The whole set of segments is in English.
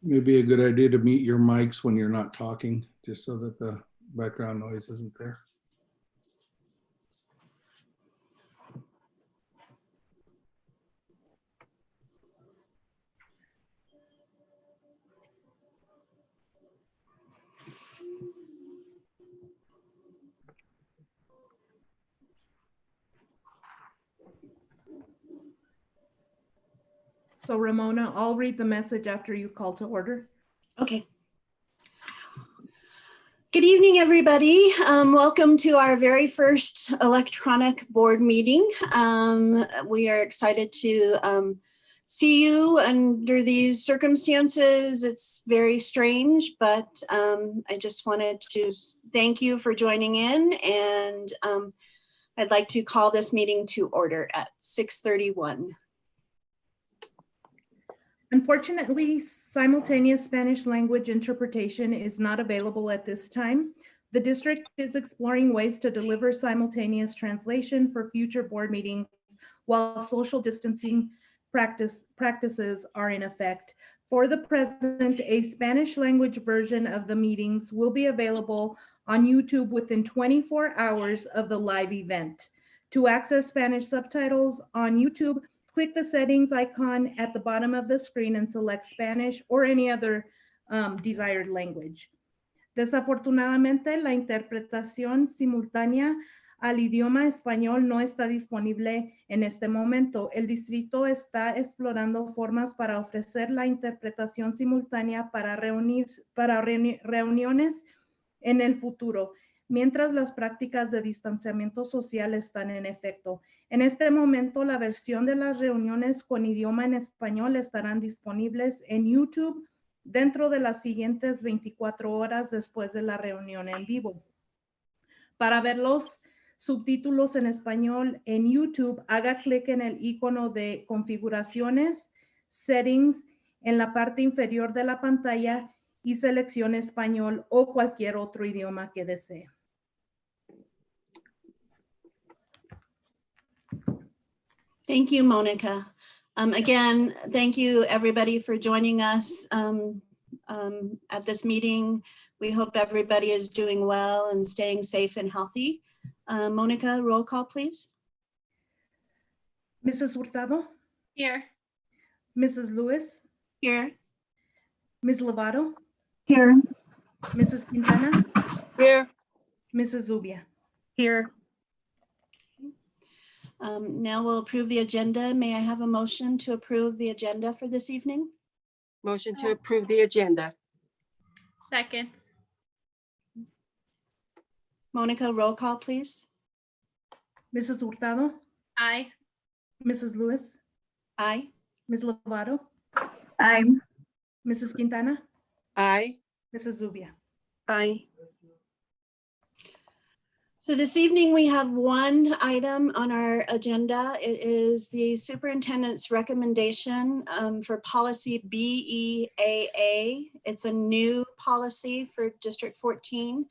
Maybe a good idea to mute your mics when you're not talking, just so that the background noise isn't there. So Ramona, I'll read the message after you call to order. Okay. Good evening, everybody. Welcome to our very first electronic board meeting. We are excited to see you under these circumstances. It's very strange, but I just wanted to thank you for joining in, and I'd like to call this meeting to order at 6:31. Unfortunately, simultaneous Spanish language interpretation is not available at this time. The district is exploring ways to deliver simultaneous translation for future board meetings while social distancing practices are in effect. For the present, a Spanish language version of the meetings will be available on YouTube within 24 hours of the live event. To access Spanish subtitles on YouTube, click the settings icon at the bottom of the screen and select Spanish or any other desired language. Desafortunadamente, la interpretación simultánea al idioma español no está disponible en este momento. El distrito está explorando formas para ofrecer la interpretación simultánea para reuniones en el futuro, mientras las prácticas de distanciamiento social están en efecto. En este momento, la versión de las reuniones con idioma en español estarán disponibles en YouTube dentro de las siguientes 24 horas después de la reunión en vivo. Para ver los subtítulos en español en YouTube, haga clic en el icono de configuraciones, settings, en la parte inferior de la pantalla y seleccione español o cualquier otro idioma que desee. Thank you, Monica. Again, thank you everybody for joining us at this meeting. We hope everybody is doing well and staying safe and healthy. Monica, roll call, please. Mrs. Hurtado? Here. Mrs. Lewis? Here. Ms. Lovato? Here. Mrs. Quintana? Here. Mrs. Zubia? Here. Now we'll approve the agenda. May I have a motion to approve the agenda for this evening? Motion to approve the agenda. Second. Monica, roll call, please. Mrs. Hurtado? Aye. Mrs. Lewis? Aye. Ms. Lovato? Aye. Mrs. Quintana? Aye. Mrs. Zubia? Aye. So this evening we have one item on our agenda. It is the superintendent's recommendation for policy BEAA. It's a new policy for District 14.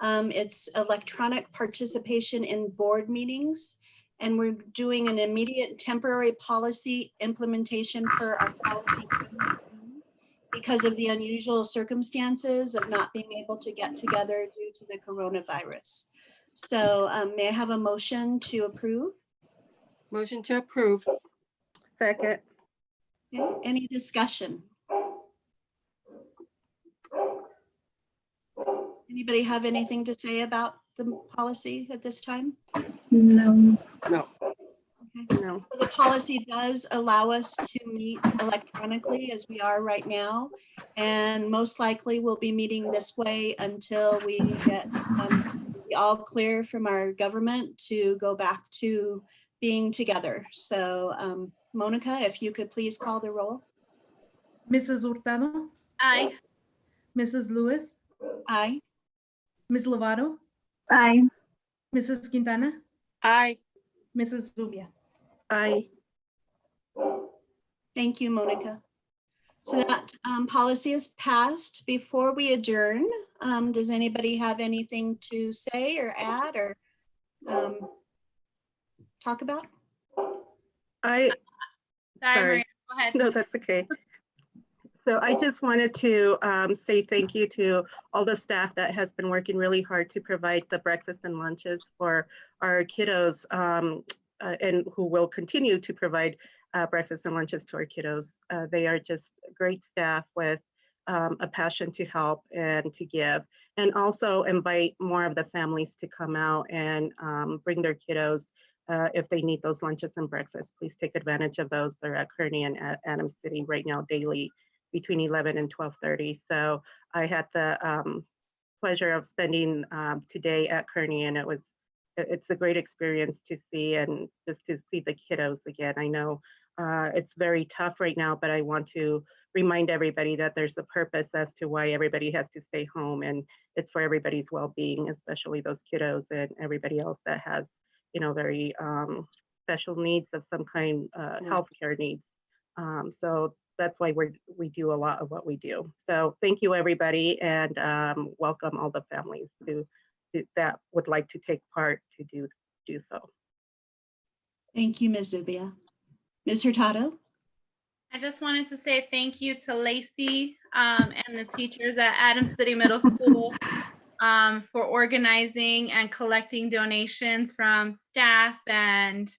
It's electronic participation in board meetings. And we're doing an immediate temporary policy implementation for our policy because of the unusual circumstances of not being able to get together due to the coronavirus. So may I have a motion to approve? Motion to approve. Second. Okay, any discussion? Anybody have anything to say about the policy at this time? No. No. Okay. No. So the policy does allow us to meet electronically as we are right now, and most likely we'll be meeting this way until we get the all clear from our government to go back to being together. So Monica, if you could please call the roll. Mrs. Hurtado? Aye. Mrs. Lewis? Aye. Ms. Lovato? Aye. Mrs. Quintana? Aye. Mrs. Zubia? Aye. Thank you, Monica. So that policy is passed. Before we adjourn, does anybody have anything to say or add or talk about? Sorry, Sorry. Maria, go ahead. No, that's okay. So I just wanted to say thank you to all the staff that has been working really hard to provide the breakfast and lunches for our kiddos and who will continue to provide breakfast and lunches to our kiddos. They are just great staff with a passion to help and to give, and also invite more of the families to come out and bring their kiddos if they need those lunches and breakfast. Please take advantage of those. They're at Kearney and at Adams City right now daily between 11 and 12:30. So I had the pleasure of spending today at Kearney, and it's a great experience to see and just to see the kiddos again. I know it's very tough right now, but I want to remind everybody that there's a purpose as to why everybody has to stay home, and it's for everybody's well-being, especially those kiddos and everybody else that has, you know, very special needs of some kind, healthcare needs. So that's why we do a lot of what we do. So thank you, everybody, and welcome all the families that would like to take part to do so. Thank you, Ms. Zubia. Ms. Hurtado? I just wanted to say thank you to Lacey and the teachers at Adams City Middle School for organizing and collecting donations from staff and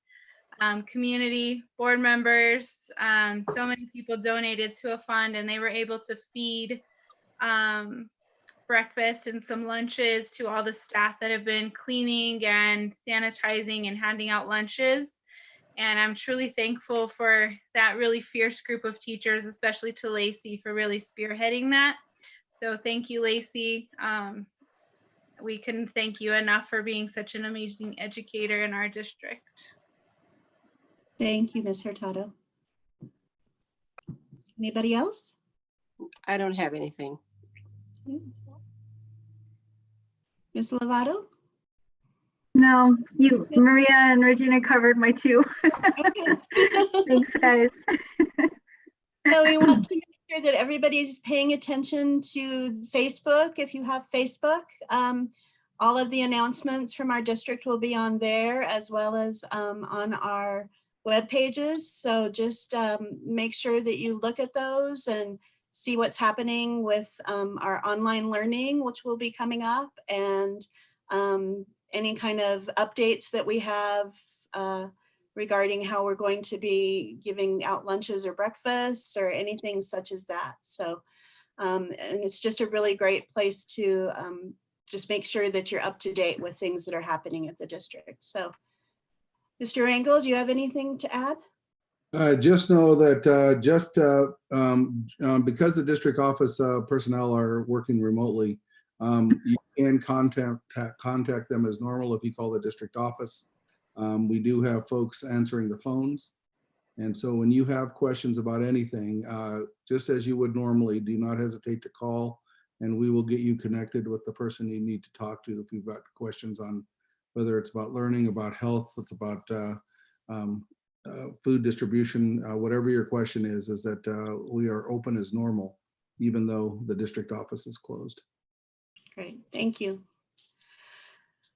community board members. So many people donated to a fund, and they were able to feed breakfast and some lunches to all the staff that have been cleaning and sanitizing and handing out lunches. And I'm truly thankful for that really fierce group of teachers, especially to Lacey for really spearheading that. So thank you, Lacey. We couldn't thank you enough for being such an amazing educator in our district. Thank you, Ms. Hurtado. Anybody else? I don't have anything. Ms. Lovato? No, you, Maria and Regina covered my two. Okay. Thanks, guys. So we want to make sure that everybody's paying attention to Facebook. If you have Facebook, all of the announcements from our district will be on there, as well as on our web pages. So just make sure that you look at those and see what's happening with our online learning, which will be coming up, and any kind of updates that we have regarding how we're going to be giving out lunches or breakfasts or anything such as that. So, and it's just a really great place to just make sure that you're up to date with things that are happening at the district. So, Mr. Rangel, do you have anything to add? Just know that because the district office personnel are working remotely, you can contact them as normal if you call the district office. We do have folks answering the phones. And so when you have questions about anything, just as you would normally, do not hesitate to call, and we will get you connected with the person you need to talk to if you've got questions on whether it's about learning, about health, it's about food distribution, whatever your question is that we are open as normal, even though the district office is closed. Great, thank you.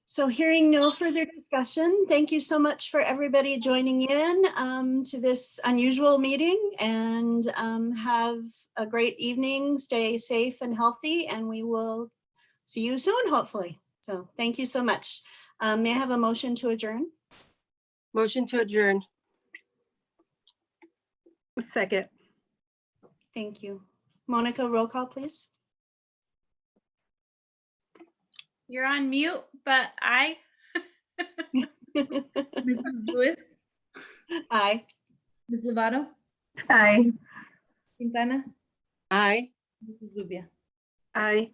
So hearing no further discussion, thank you so much for everybody joining in to this unusual meeting, and have a great evening, stay safe and healthy, and we will see you soon, hopefully. So thank you so much. May I have a motion to adjourn? Motion to adjourn. Second. Thank you. Monica, roll call, please. You're on mute, but Mrs. Lewis, Aye. Ms. Lovato, Aye. Quintana, Aye. Mrs. Zubia. Aye.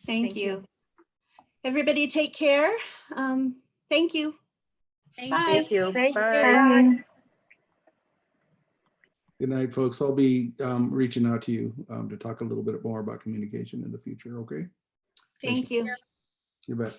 Thank you. Everybody take care. Thank you. thank Bye. Thank you. Thank you. Bye. Bye. Good night, folks. I'll be reaching out to you to talk a little bit more about communication in the future, okay? Thank you. You bet.